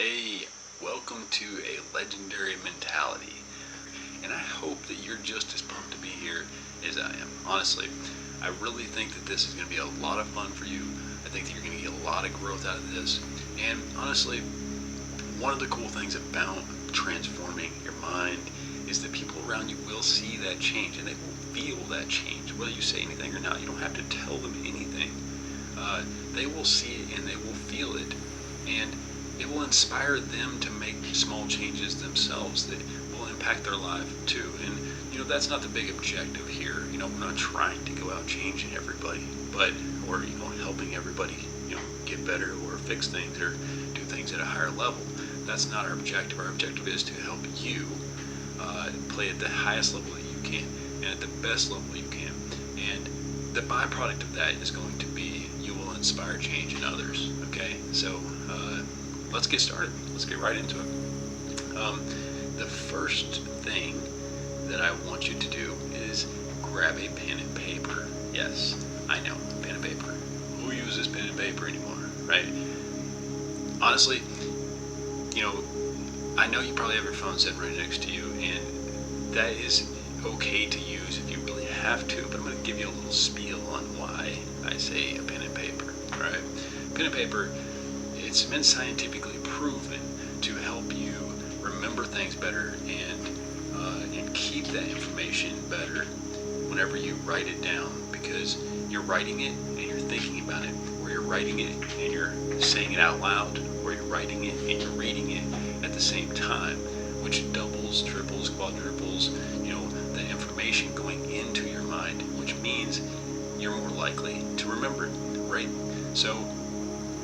Hey, welcome to a legendary mentality. And I hope that you're just as pumped to be here as I am. Honestly, I really think that this is going to be a lot of fun for you. I think that you're going to get a lot of growth out of this. And honestly, one of the cool things about transforming your mind is that people around you will see that change and they will feel that change. Whether you say anything or not, you don't have to tell them anything. They will see it and they will feel it. And it will inspire them to make small changes themselves that will impact their life too. And that's not the big objective here. We're not trying to go out changing everybody, or helping everybody get better or fix things or do things at a higher level. That's not our objective. Our objective is to help you play at the highest level that you can and at the best level you can. And the byproduct of that is going to be you will inspire change in others. Okay, so let's get started. Let's get right into it. The first thing that I want you to do is grab a pen and paper. Yes, I know, pen and paper. Who uses pen and paper anymore, right? Honestly, I know you probably have your phone sitting right next to you, and that is okay to use if you really have to, but I'm going to give you a little spiel on why I say a pen and paper, right? Pen and paper, it's been scientifically proven to help you remember things better and keep that information better whenever you write it down, because you're writing it and you're thinking about it, or you're writing it and you're saying it out loud, or you're writing it and you're reading it at the same time, which doubles, triples, quadruples, the information going into your mind, which means you're more likely to remember it, right? So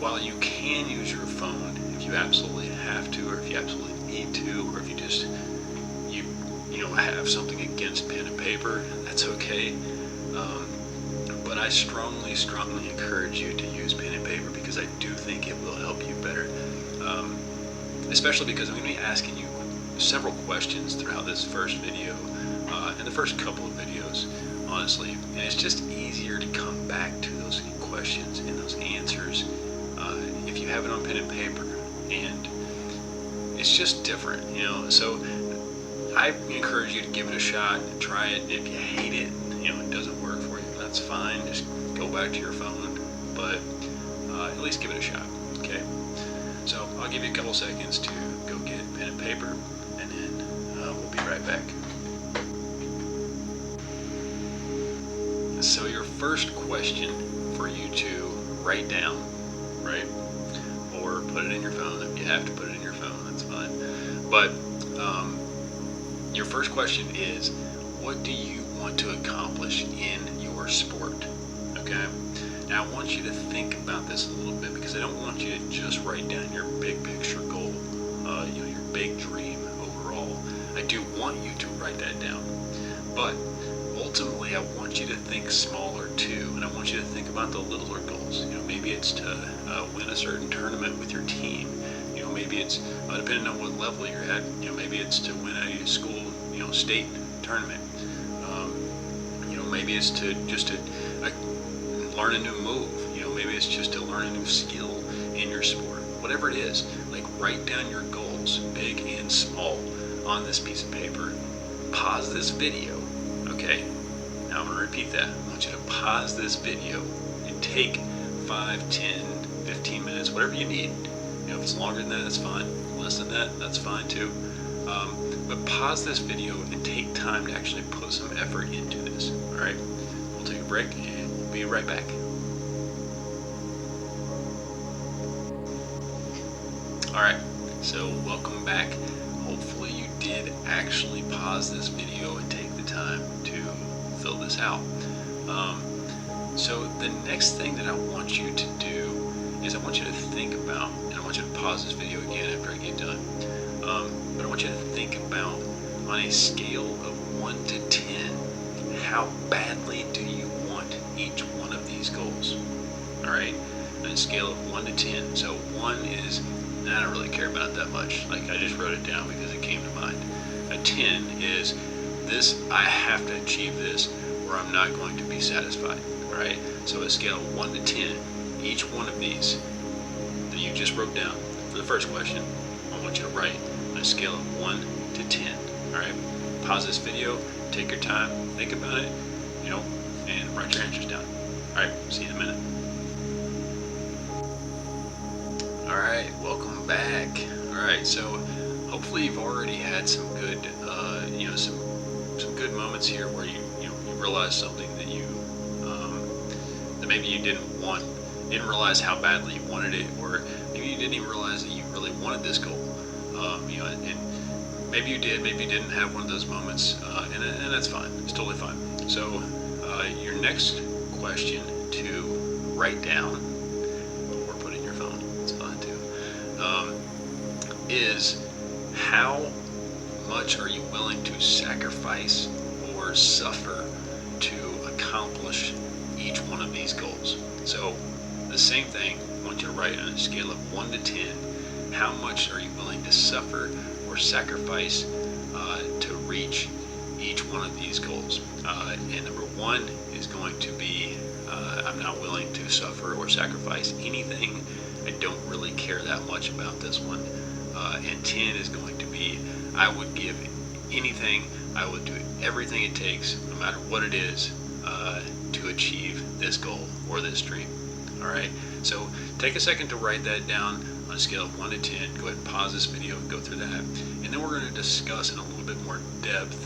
while you can use your phone if you absolutely have to, or if you absolutely need to, or if you just have something against pen and paper, that's okay. But I strongly encourage you to use pen and paper, because I do think it will help you better. Especially because I'm going to be asking you several questions throughout this first video, and the first couple of videos, honestly. And it's just easier to come back to those questions and those answers if you have it on pen and paper, and it's just different, So I encourage you to give it a shot and try it. If you hate it, it doesn't work for you, that's fine. Just go back to your phone, but at least give it a shot, okay? So I'll give you a couple seconds to go get pen and paper, and then we'll be right back. So your first question for you to write down, right? Or put it in your phone. If you have to put it in your phone, that's fine. But your first question is, what do you want to accomplish in your sport? Okay? Now I want you to think about this a little bit, because I don't want you to just write down your big picture goal, your big dream overall. I do want you to write that down. But ultimately, I want you to think smaller too, and I want you to think about the littler goals. Maybe it's to win a certain tournament with your team. Maybe it's depending on what level you're at. Maybe it's to win a school, state tournament. Maybe it's to learn a new move. Maybe it's just to learn a new skill in your sport. Whatever it is, write down your goals, big and small, on this piece of paper. Pause this video. Okay, now I'm going to repeat that. I want you to pause this video and take 5, 10, 15 minutes, whatever you need. If it's longer than that, that's fine. Less than that, that's fine too. But pause this video and take time to actually put some effort into this. All right, we'll take a break and we'll be right back. All right, so welcome back. Hopefully you did actually pause this video and take the time to fill this out. So the next thing that I want you to do is I want you to think about, and I want you to pause this video again after I get done, but I want you to think about, on a scale of 1 to 10, how badly do you want each one of these goals? All right, on a scale of 1 to 10. So 1 is, I don't really care about it that much. I just wrote it down because it came to mind. A 10 is, this, I have to achieve this, or I'm not going to be satisfied. All right. So a scale of 1 to 10, each one of these that you just wrote down for the first question, want you to write on a scale of 1 to 10. All right, pause this video, take your time, think about it, and write your answers down. All right, see you in a minute. All right, welcome back. All right, so hopefully you've already had some good, some good moments here where you realize something that that maybe you didn't realize how badly you wanted it, or maybe you didn't even realize that you really wanted this goal. And maybe you did, maybe you didn't have one of those moments, and that's fine. It's totally fine. So your next question to write down, or put in your phone, it's fine too, is how much are you willing to sacrifice or suffer to accomplish each one of these goals? So the same thing, I want you to write on a scale of 1 to 10, how much are you willing to suffer or sacrifice to reach each one of these goals? And number 1 is going to be, I'm not willing to suffer or sacrifice anything. I don't really care that much about this one. And 10 is going to be, I would give anything, I would do everything it takes, no matter what it is, to achieve this goal or this dream. All right, so take a second to write that down on a scale of 1 to 10. Go ahead and pause this video and go through that, and then we're going to discuss in a little bit more depth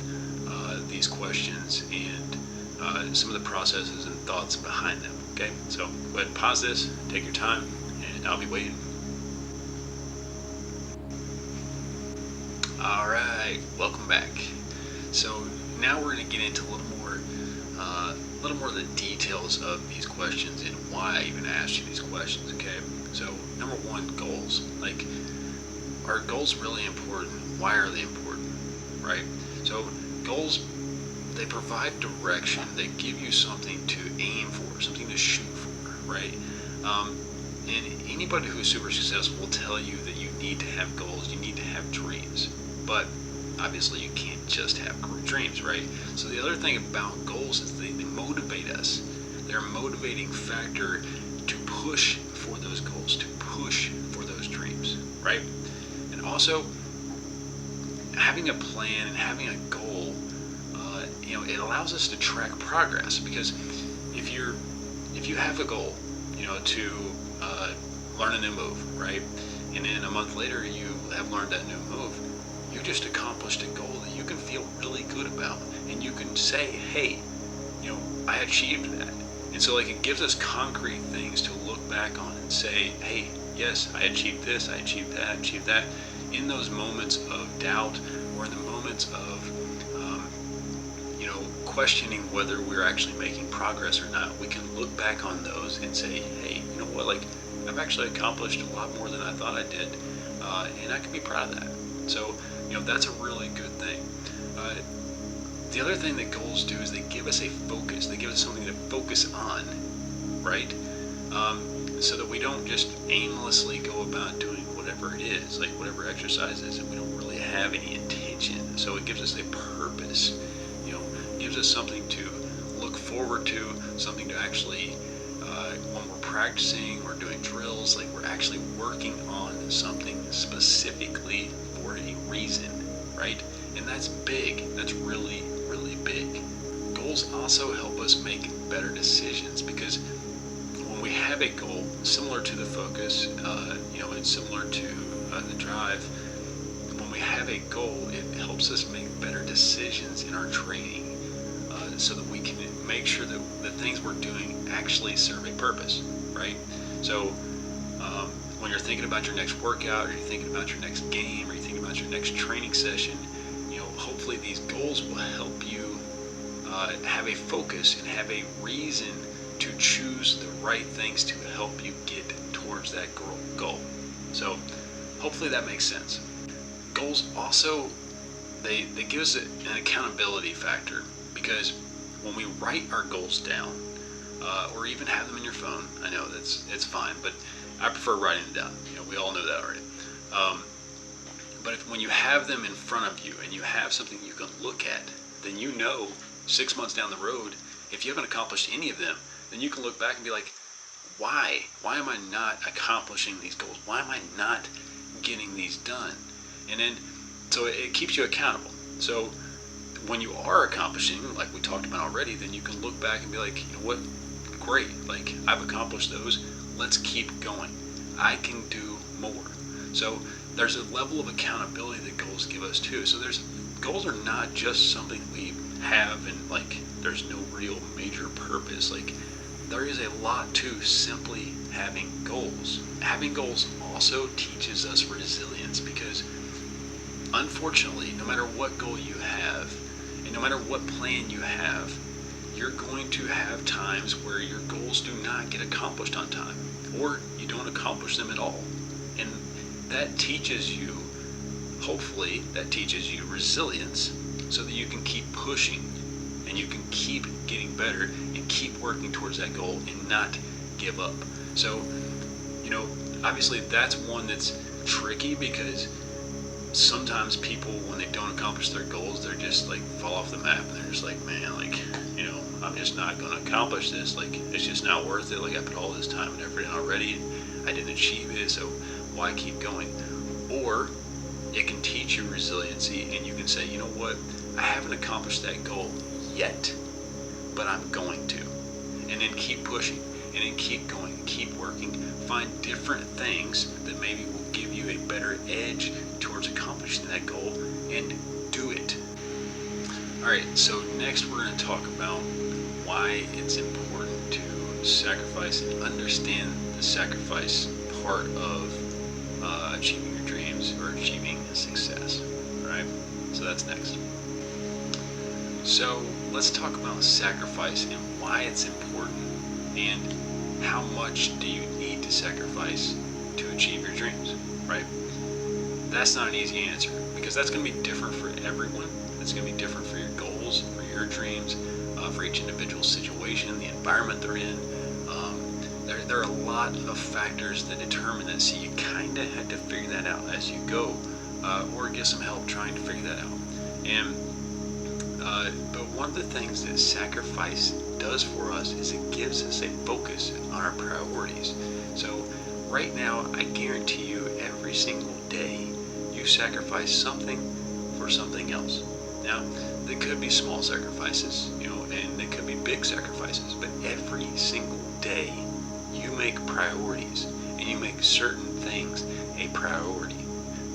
these questions and some of the processes and thoughts behind them. Okay, so go ahead and pause this, take your time, and I'll be waiting. All right, welcome back. So now we're going to get into a little more of the details of these questions and why I even asked you these questions. Okay, so number 1, goals. Like, are goals really important? Why are they important? Right? So goals, they provide direction. They give you something to aim for, something to shoot for, right? And anybody who's super successful will tell you that you need to have goals, you need to have dreams. But obviously you can't just have dreams, right? So the other thing about goals is they motivate us. They're a motivating factor to push for those goals, to push for those dreams, right? And also, having a plan and having a goal, it allows us to track progress, because if you have a goal, to learn a new move, right? And then a month later you have learned that new move, you just accomplished a goal that you can feel really good about, and you can say, hey, I achieved that. And so, like, it gives us concrete things to look back on and say, hey, yes, I achieved this, I achieved that, I achieved that. In those moments of doubt, or in the moments of questioning whether we're actually making progress or not, we can look back on those and say, hey, you know what, like, I've actually accomplished a lot more than I thought I did, and I can be proud of that. So that's a really good thing. The other thing that goals do is they give us a focus. They give us something to focus on, right? So that we don't just aimlessly go about doing whatever it is, like whatever exercise is, and we don't really have any intention. So it gives us a purpose. Gives us something to look forward to, something to actually, when we're practicing or doing drills, like, we're actually working on something specifically for a reason, right? And that's big. That's really, really big. Goals also help us make better decisions, because when we have a goal, similar to the focus, and similar to the drive, when we have a goal, it helps us make better decisions in our training, so that we can make sure that the things we're doing actually serve a purpose, right? So when you're thinking about your next workout, or you're thinking about your next game, or you're thinking about your next training session, hopefully these goals will help you have a focus and have a reason to choose the right things to help you get towards that goal. So hopefully that makes sense. Goals also, they give us an accountability factor, because when we write our goals down, or even have them in your phone, I know it's fine, but I prefer writing them down. We all know that already. But when you have them in front of you and you have something you can look at, then 6 months down the road, if you haven't accomplished any of them, then you can look back and be like, why? Why am I not accomplishing these goals? Why am I not getting these done? And then, so it keeps you accountable. So when you are accomplishing, like we talked about already, then you can look back and be like, you know what, great, like I've accomplished those, let's keep going. I can do more. So there's a level of accountability that goals give us too. So goals are not just something we have and like there's no real major purpose. Like there is a lot to simply having goals. Having goals also teaches us resilience, because unfortunately, no matter what goal you have and no matter what plan you have, you're going to have times where your goals do not get accomplished on time, or you don't accomplish them at all. And that teaches you, hopefully, that teaches you resilience so that you can keep pushing and you can keep getting better and keep working towards that goal and not give up. So, obviously that's one that's tricky, because sometimes people, when they don't accomplish their goals, they're just like fall off the map and they're just like, man, like, I'm just not going to accomplish this. Like, it's just not worth it. Like, I put all this time and effort in already and I didn't achieve it, so why keep going? Or it can teach you resiliency and you can say, you know what, I haven't accomplished that goal yet, but I'm going to. And then keep pushing and then keep going and keep working. Find different things that maybe will give you a better edge towards accomplishing that goal and do it. Alright, so next we're going to talk about why it's important to sacrifice and understand the sacrifice part of achieving your dreams or achieving success. Alright, so that's next. So let's talk about sacrifice and why it's important and how much do you need to sacrifice to achieve your dreams, right? That's not an easy answer, because that's going to be different for everyone. It's going to be different for your goals, for your dreams, for each individual situation, the environment they're in. There are a lot of factors that determine that, so you kind of have to figure that out as you go, or get some help trying to figure that out. And but one of the things that sacrifice does for us is it gives us a focus on our priorities. So right now, I guarantee you, every single day, you sacrifice something for something else. Now, there could be small sacrifices, and there could be big sacrifices, but every single day, you make priorities, and you make certain things a priority.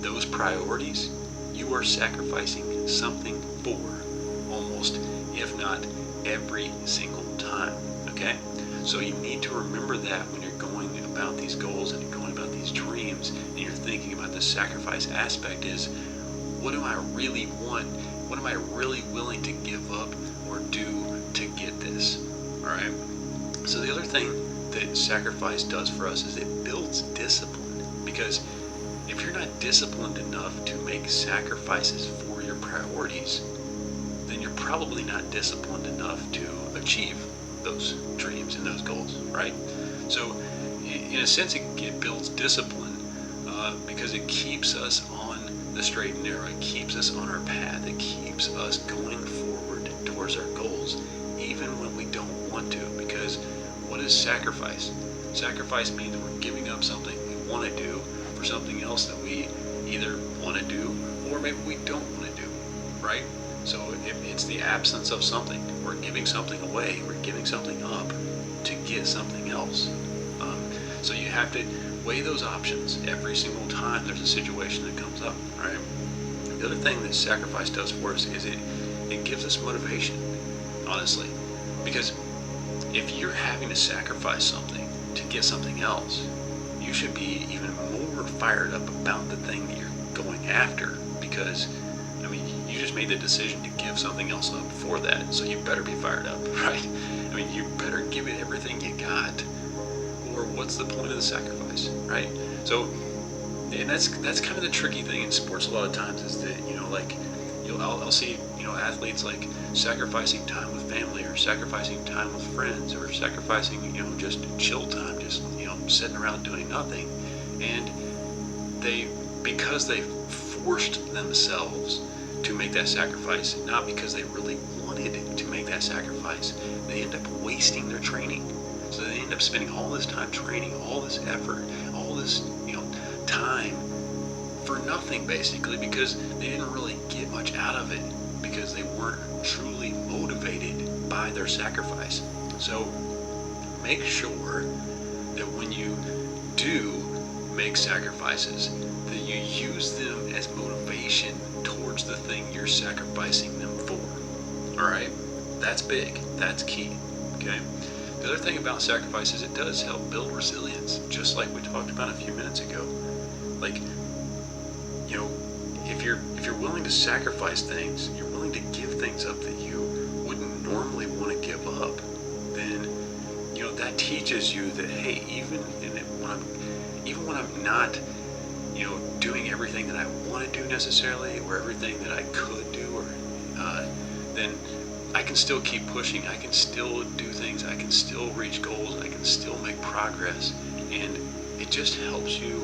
Those priorities, you are sacrificing something for, almost, if not every single time, okay? So you need to remember that when you're going about these goals and you're going about these dreams and you're thinking about the sacrifice aspect is, what do I really want? What am I really willing to give up or do to get this, all right? So the other thing that sacrifice does for us is it builds discipline, because if you're not disciplined enough to make sacrifices for your priorities, then you're probably not disciplined enough to achieve those dreams and those goals, right? So in a sense, it builds discipline because it keeps us on the straight and narrow. It keeps us on our path. It keeps us going forward towards our goals, even when we don't want to. Because what is sacrifice? Sacrifice means we're giving up something we want to do for something else that we either want to do or maybe we don't want to do, right? So it's the absence of something. We're giving something away. We're giving something up to get something else. So you have to weigh those options every single time there's a situation that comes up, right? The other thing that sacrifice does for us is it gives us motivation, honestly. Because if you're having to sacrifice something to get something else, you should be even more fired up about the thing that you're going after, because you just made the decision to give something else up for that, so you better be fired up, right? You better give it everything you got, or what's the point of the sacrifice, right? So, and that's kind of the tricky thing in sports a lot of times, is that, I'll see, athletes like sacrificing time with family, or sacrificing time with friends, or sacrificing, just chill time, just, sitting around doing nothing. And because they forced themselves to make that sacrifice, not because they really wanted to make that sacrifice, they end up wasting their training. So they end up spending all this time training, all this effort, all this, time for nothing, basically, because they didn't really get much out of it, because they weren't truly motivated by their sacrifice. So make sure that when you do make sacrifices, that you use them as motivation towards the thing you're sacrificing them for. All right? That's big. That's key. Okay? The other thing about sacrifice is it does help build resilience, just like we talked about a few minutes ago. Like, you know, if you're willing to sacrifice things, you're willing to give things up that you wouldn't normally want to give up, then that teaches you that, hey, even when I'm not doing everything that I want to do necessarily, or everything that I could do, or then I can still keep pushing. I can still do things. I can still reach goals. I can still make progress, and it just helps you.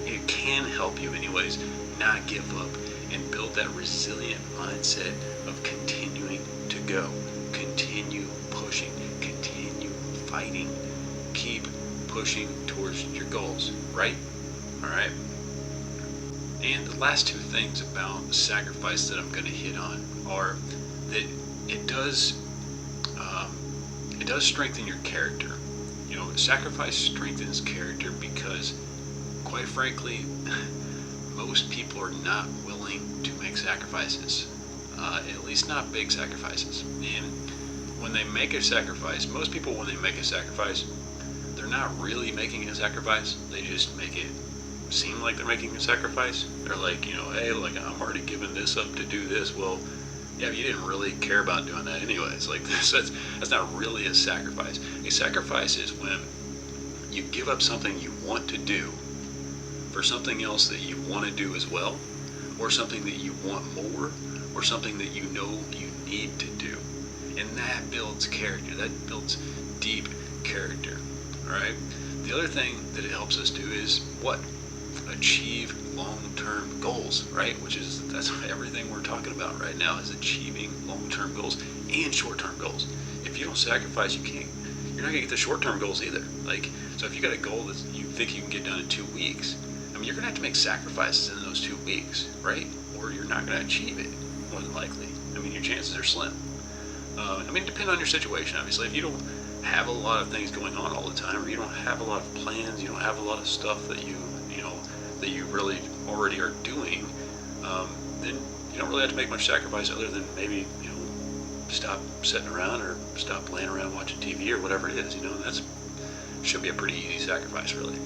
It can help you, anyways, not give up and build that resilient mindset of continuing to go, continue pushing, continue fighting, keep pushing towards your goals, right? All right. And the last two things about sacrifice that I'm going to hit on are that it does strengthen your character. Sacrifice strengthens character because, quite frankly, most people are not willing to make sacrifices, at least not big sacrifices. And when they make a sacrifice, most people, when they make a sacrifice, they're not really making a sacrifice. They just make it seem like they're making a sacrifice. They're like, hey, like, I'm already giving this up to do this. Well, yeah, but you didn't really care about doing that anyways. Like, that's not really a sacrifice. A sacrifice is when you give up something you want to do for something else that you want to do as well, or something that you want more, or something that you know you need to do. And that builds character. That builds deep character. All right? The other thing that it helps us do is what? Achieve long-term goals, right? That's everything we're talking about right now, is achieving long-term goals and short-term goals. If you don't sacrifice, you're not gonna get the short-term goals either. Like, so if you got a goal that you think you can get done in 2 weeks, you're gonna have to make sacrifices in those 2 weeks, right? Or you're not gonna achieve it, more than likely. Your chances are slim. Depending on your situation, obviously. If you don't have a lot of things going on all the time, or you don't have a lot of plans, you don't have a lot of stuff that you really already are doing, then you don't really have to make much sacrifice, other than maybe stop sitting around or stop laying around watching TV or whatever it is. That's should be a pretty easy sacrifice, really.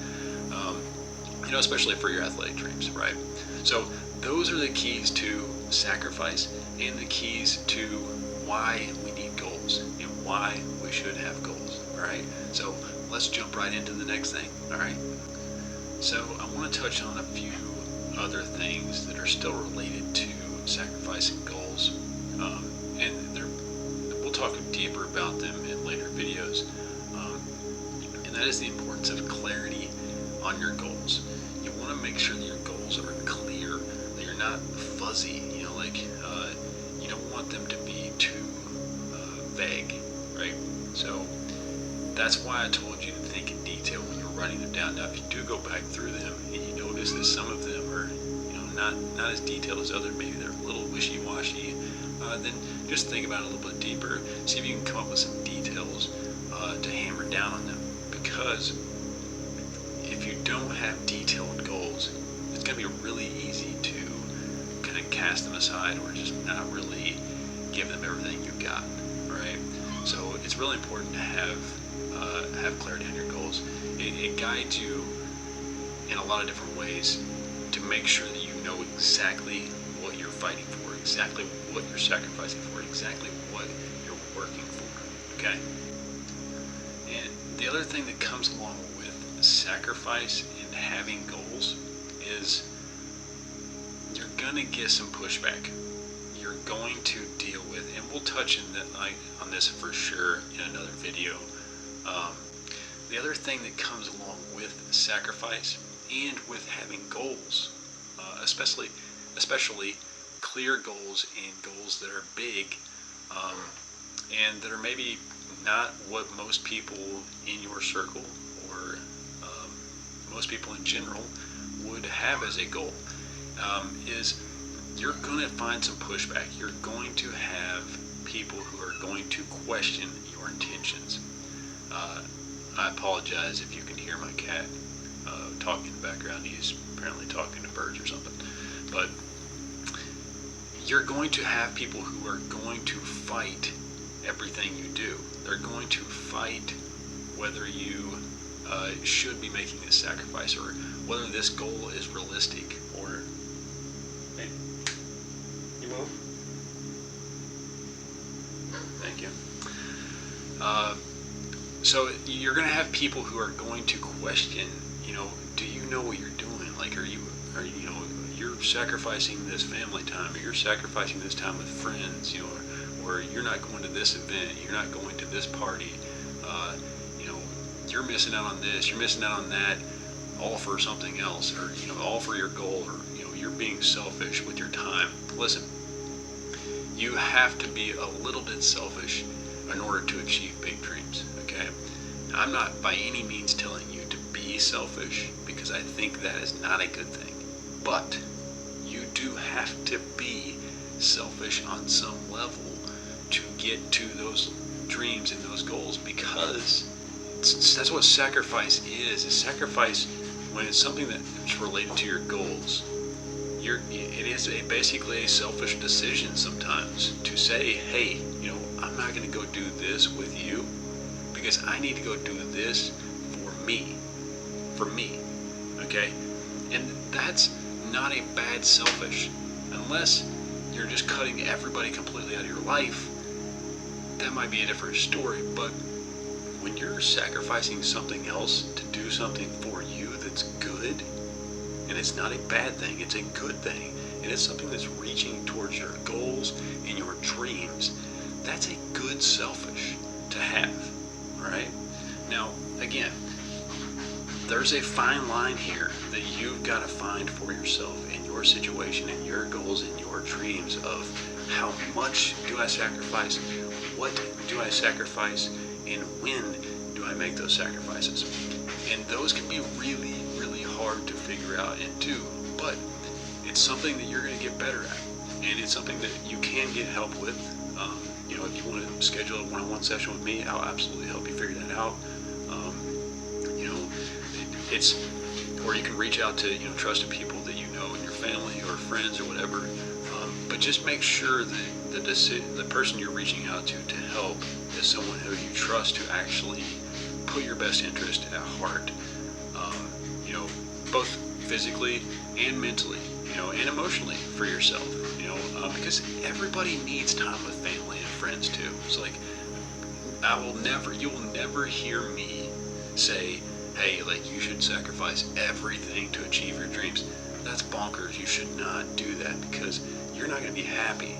Especially for your athletic dreams, right? So those are the keys to sacrifice, and the keys to why we need goals and why we should have goals. All right. So let's jump right into the next thing. All right. So I want to touch on a few other things that are still related to sacrificing goals, and we'll talk deeper about them in later videos. And that is the importance of clarity on your goals. You want to make sure that your goals are clear, that you're not fuzzy. You don't want them to be too vague, right? So that's why I told you to think in detail when you're writing them down. Now, if you do go back through them and you notice that some of them are, not as detailed as others, maybe they're a little wishy-washy, then just think about it a little bit deeper. See if you can come up with some details to hammer down on them. Because if you don't have detailed goals, it's going to be really easy to kind of cast them aside, or just not really give them everything you've got, right? So it's really important to have clarity on your goals. It guides you in a lot of different ways to make sure that you know exactly what you're fighting for, exactly what you're sacrificing for, exactly what you're working for, okay? And the other thing that comes along with sacrifice and having goals is you're going to get some pushback. You're going to deal with, and we'll touch on this for sure in another video. The other thing that comes along with sacrifice and with having goals, especially clear goals and goals that are big, and that are maybe not what most people in your circle, or most people in general, would have as a goal, is you're going to find some pushback. You're going to have people who are going to question your intentions. I apologize if you can hear my cat talking in the background. He's apparently talking to birds or something. But you're going to have people who are going to fight everything you do. They're going to fight whether you should be making this sacrifice, or whether this goal is realistic. Or, hey, you move? Thank you. So you're going to have people who are going to question, do you know what you're doing? Like, are you you're sacrificing this family time, or you're sacrificing this time with friends, or you're not going to this event, you're not going to this party, you're missing out on this, you're missing out on that, all for something else, or all for your goal, or you're being selfish with your time. Listen, you have to be a little bit selfish in order to achieve big dreams. Okay, I'm not by any means telling you to be selfish, because I think that is not a good thing, but you do have to be selfish on some level to get to those dreams and those goals, because that's what sacrifice is. A sacrifice, when it's something that's related to your goals, it is basically a selfish decision sometimes to say, hey, I'm not going to go do this with you because I need to go do this for me, okay? And that's not a bad selfish, unless you're just cutting everybody completely out of your life. That might be a different story, but when you're sacrificing something else to do something for you that's good, and it's not a bad thing, it's a good thing, and it's something that's reaching towards your goals and your dreams, that's a good selfish to have, right? Now, again, there's a fine line here that you've got to find for yourself in your situation and your goals and your dreams of how much do I sacrifice, what do I sacrifice, and when do I make those sacrifices. And those can be really, really hard to figure out and do, but it's something that you're going to get better at, and it's something that you can get help with. If you want to schedule a one-on-one session with me, I'll absolutely help you figure that out. Or you can reach out to trusted people that you know in your family or friends or whatever. But just make sure that the person you're reaching out to help is someone who you trust to actually put your best interest at heart. Both physically and mentally, and emotionally for yourself. Because everybody needs time with family and friends too. It's like, you will never hear me say, hey, like, you should sacrifice everything to achieve your dreams. That's bonkers. You should not do that, because you're not going to be happy.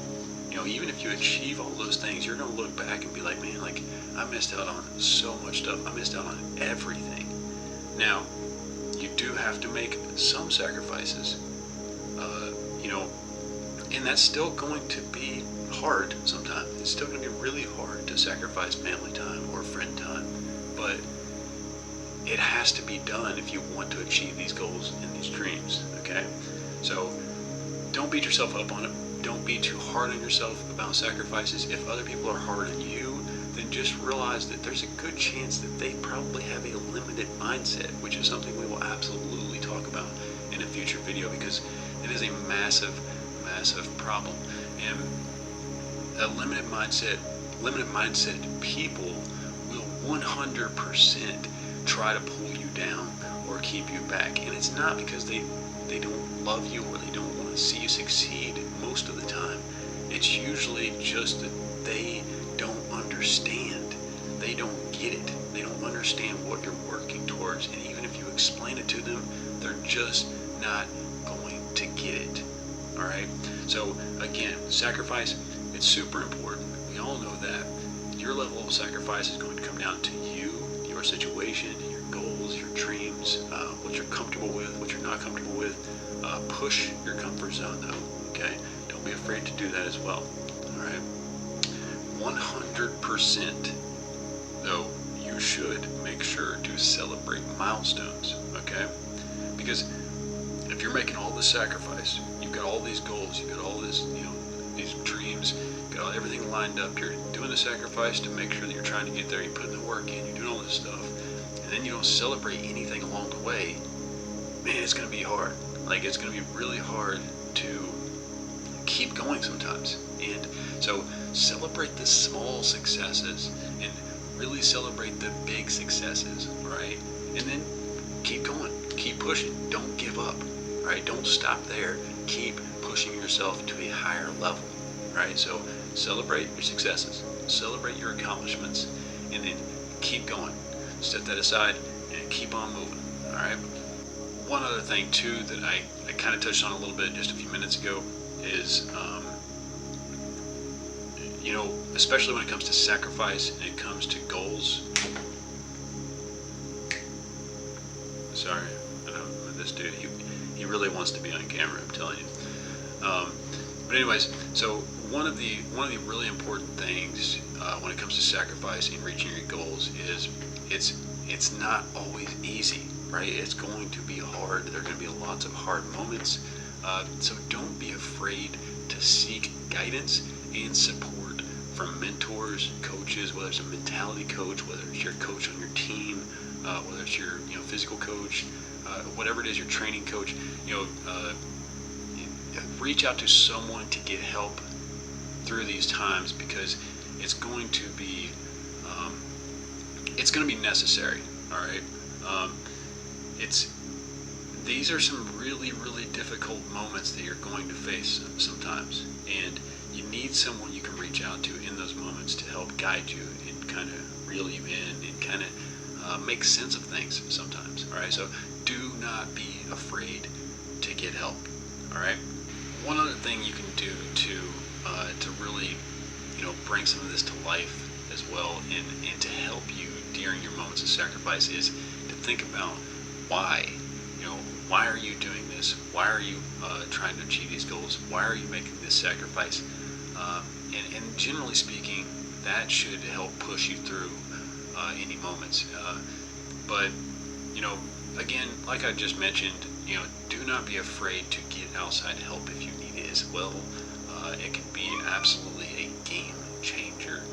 Even if you achieve all those things, you're going to look back and be like, man, like, I missed out on so much stuff. I missed out on everything. Now, you do have to make some sacrifices, and that's still going to be hard sometimes. It's still going to be really hard to sacrifice family time or friend time, but it has to be done if you want to achieve these goals and these dreams, okay? So don't beat yourself up on it. Don't be too hard on yourself about sacrifices. If other people are hard on you, then just realize that there's a good chance that they probably have a limited mindset, which is something we will absolutely talk about in a future video, because it is a massive, massive problem. And a limited mindset people will 100% try to pull you down or keep you back. And it's not because they don't love you or they don't want to see you succeed most of the time. It's usually just that they don't understand. They don't get it. They don't understand what you're working towards. And even if you explain it to them, they're just not going to get it. All right? So again, sacrifice, it's super important. We all know that. Your level of sacrifice is going to come down to you, your situation, your goals, your dreams, what you're comfortable with, what you're not comfortable with. Push your comfort zone though, okay? Don't be afraid to do that as well, all right? 100% though, you should make sure to celebrate milestones, okay? Because you're making all this sacrifice. You've got all these goals. You've got all this, these dreams. You've got everything lined up. You're doing the sacrifice to make sure that you're trying to get there. You're putting the work in. You're doing all this stuff. And then you don't celebrate anything along the way. Man, it's going to be hard. Like, it's going to be really hard to keep going sometimes. And so celebrate the small successes and really celebrate the big successes, right? And then keep going, keep pushing. Don't give up, right? Don't stop there. Keep pushing yourself to a higher level, right? So celebrate your successes, celebrate your accomplishments, and then keep going. Set that aside and keep on moving, all right? One other thing too that I kind of touched on a little bit just a few minutes ago is, especially when it comes to sacrifice and it comes to goals. Sorry, I know this dude, he really wants to be on camera, I'm telling you. But anyways, so one of the really important things when it comes to sacrifice and reaching your goals is it's not always easy, right? It's going to be hard. There are going to be lots of hard moments. So don't be afraid to seek guidance and support from mentors, coaches, whether it's a mentality coach, whether it's your coach on your team, whether it's your physical coach, whatever it is, your training coach. Reach out to someone to get help through these times, because it's going to be necessary. All right. These are some really, really difficult moments that you're going to face sometimes, and you need someone you can reach out to in those moments to help guide you and kind of reel you in and kind of make sense of things sometimes. All right, so do not be afraid to get help. All right. One other thing you can do to really bring some of this to life as well, and to help you during your moments of sacrifice, is to think about why. Why are you doing this? Why are you trying to achieve these goals? Why are you making this sacrifice? And generally speaking, that should help push you through any moments. But again, like I just mentioned, do not be afraid to get outside help if you need it as well. It can be absolutely a game changer,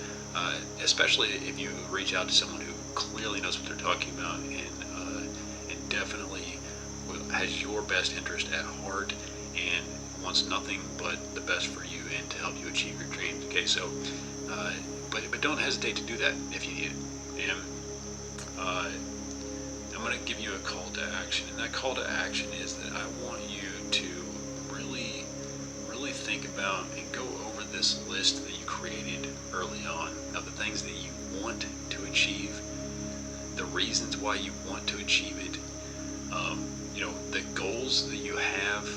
especially if you reach out to someone who clearly knows what they're talking about and definitely has your best interest at heart and wants nothing but the best for you and to help you achieve your dreams. Okay, so but don't hesitate to do that if you need it. And I'm going to give you a call to action, and that call to action is that I want you to really, really think about and go over this list that you created early on of the things that you want to achieve, the reasons why you want to achieve it, the goals that you have,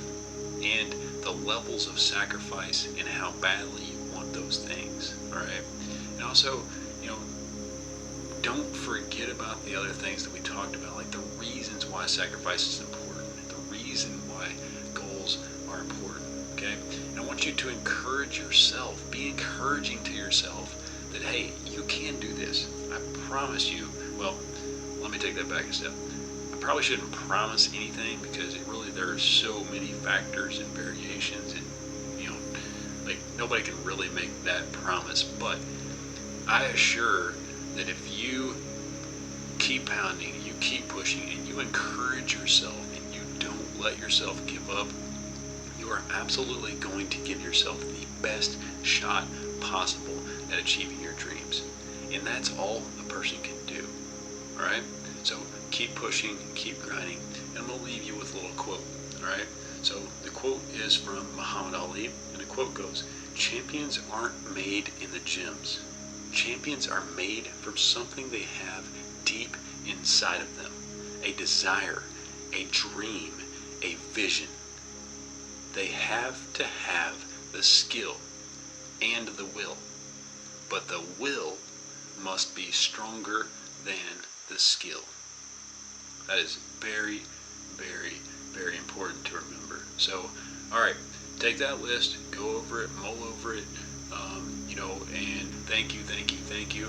and the levels of sacrifice and how badly you want those things. All right, and also, don't forget about the other things that we talked about, like the reasons why sacrifice is important, the reason why goals are important. Okay, and I want you to encourage yourself, be encouraging to yourself that, hey, you can do this. I promise you. Well, let me take that back a step. I probably shouldn't promise anything, because there are so many factors and variations, and like nobody can really make that promise. But I assure that if you keep pounding, you keep pushing, and you encourage yourself, and you don't let yourself give up, you are absolutely going to give yourself the best shot possible at achieving your dreams. And that's all a person can do. All right? So keep pushing, keep grinding, and I'm going to leave you with a little quote. All right? So the quote is from Muhammad Ali, and the quote goes, "Champions aren't made in the gyms. Champions are made from something they have deep inside of them. A desire, a dream, a vision. They have to have the skill and the will, but the will must be stronger than the skill." That is very, very, very important to remember. So, all right, take that list, go over it, mull over it, and thank you.